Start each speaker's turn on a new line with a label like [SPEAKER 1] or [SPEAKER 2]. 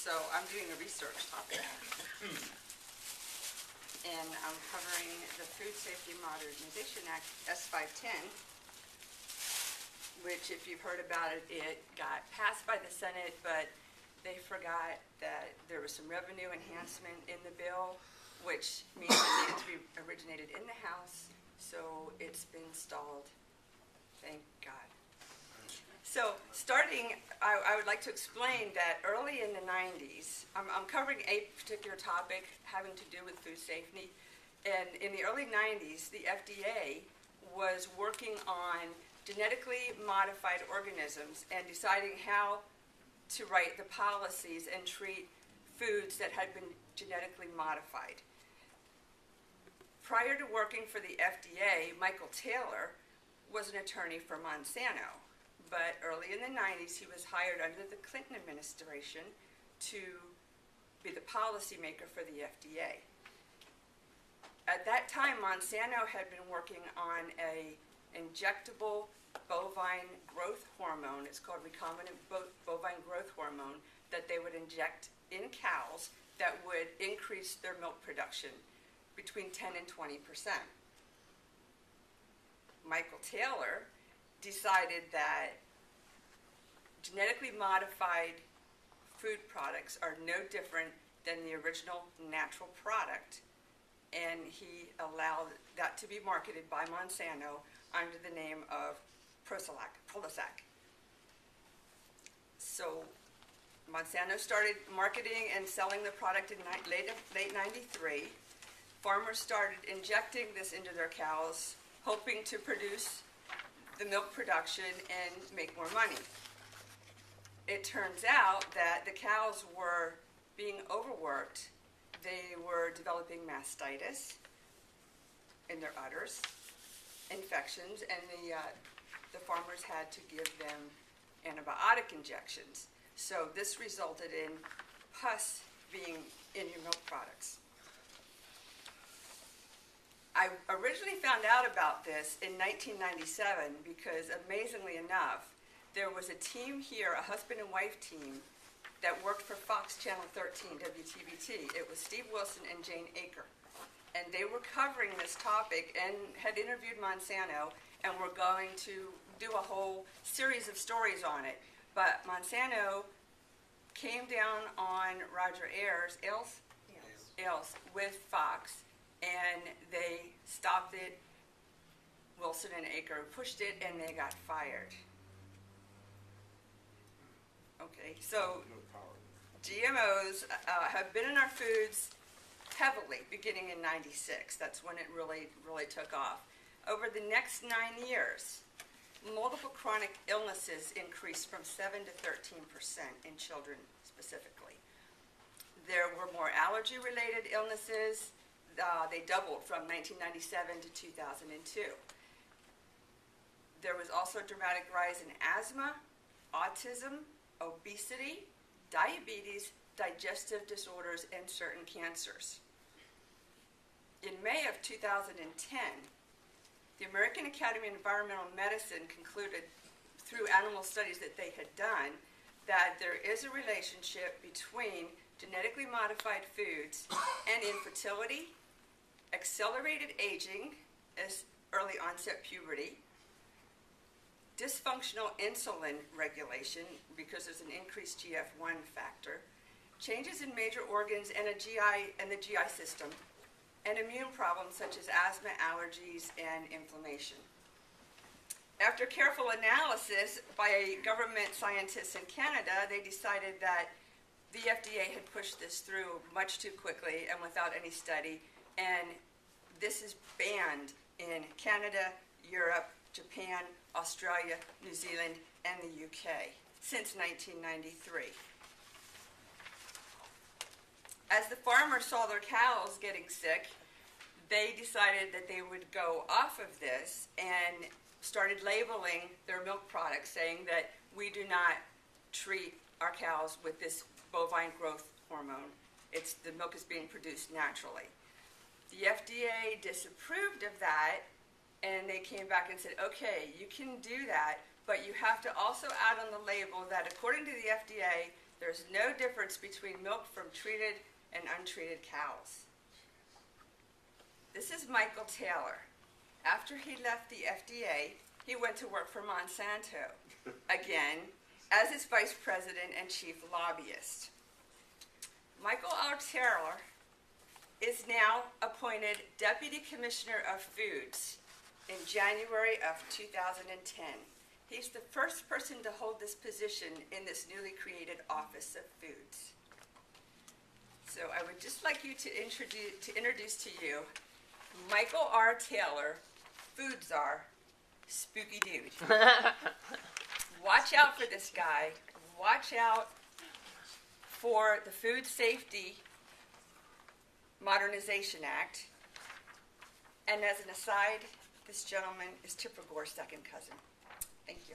[SPEAKER 1] So I'm doing a research topic. And I'm covering the Food Safety Modernization Act, S510, which, if you've heard about it, it got passed by the Senate, but they forgot that there was some revenue enhancement in the bill, which means it needed to be originated in the House, so it's been stalled. Thank God. So starting, I would like to explain that early in the 90s, I'm covering a particular topic having to do with food safety, and in the early 90s, the FDA was working on genetically modified organisms and deciding how to write the policies and treat foods that had been genetically modified. Prior to working for the FDA, Michael Taylor was an attorney for Monsanto. But early in the 90s, he was hired under the Clinton administration to be the policymaker for the FDA. At that time, Monsanto had been working on an injectable bovine growth hormone. It's called recombinant bovine growth hormone that they would inject in cows that would increase their milk production between 10 and 20%. Michael Taylor decided that genetically modified food products are no different than the original natural product, and he allowed that to be marketed by Monsanto under the name of Prozac. So Monsanto started marketing and selling the product in late 93. Farmers started injecting this into their cows, hoping to produce the milk production and make more money. It turns out that the cows were being overworked. They were developing mastitis in their udders, infections, and the farmers had to give them antibiotic injections. So this resulted in pus being in your milk products. I originally found out about this in 1997 because, amazingly enough, there was a team here, a husband and wife team, that worked for Fox Channel 13, WTBT. It was Steve Wilson and Jane Aker. And they were covering this topic and had interviewed Monsanto and were going to do a whole series of stories on it. But Monsanto came down on Roger Ailes with Fox, and they stopped it. Wilson and Aker pushed it, and they got fired. Okay, so GMOs have been in our foods heavily beginning in '96. That's when it really took off. Over the next 9 years, multiple chronic illnesses increased from 7 to 13% in children specifically. There were more allergy-related illnesses. They doubled from 1997 to 2002. There was also a dramatic rise in asthma, autism, obesity, diabetes, digestive disorders, and certain cancers. In May of 2010, the American Academy of Environmental Medicine concluded through animal studies that they had done that there is a relationship between genetically modified foods and infertility, accelerated aging, as early onset puberty, dysfunctional insulin regulation because there's an increased GF1 factor, changes in major organs and the GI system, and immune problems such as asthma, allergies, and inflammation. After careful analysis by government scientists in Canada, they decided that the FDA had pushed this through much too quickly and without any study, and this is banned in Canada, Europe, Japan, Australia, New Zealand, and the UK since 1993. As the farmers saw their cows getting sick, they decided that they would go off of this and started labeling their milk products, saying that we do not treat our cows with this bovine growth hormone. The milk is being produced naturally. The FDA disapproved of that, and they came back and said, okay, you can do that, but you have to also add on the label that according to the FDA, There's no difference between milk from treated and untreated cows. This is Michael Taylor. After he left the FDA, he went to work for Monsanto, again, as its vice president and chief lobbyist. Michael R. Taylor is now appointed Deputy Commissioner of Foods in January of 2010. He's the first person to hold this position in this newly created Office of Foods. So I would just like you to introduce to you Michael R. Taylor, Food Czar, Spooky Dude. Watch out for this guy. Watch out for the Food Safety Modernization Act. And as an aside, this gentleman is Tipper Gore's second cousin. Thank you.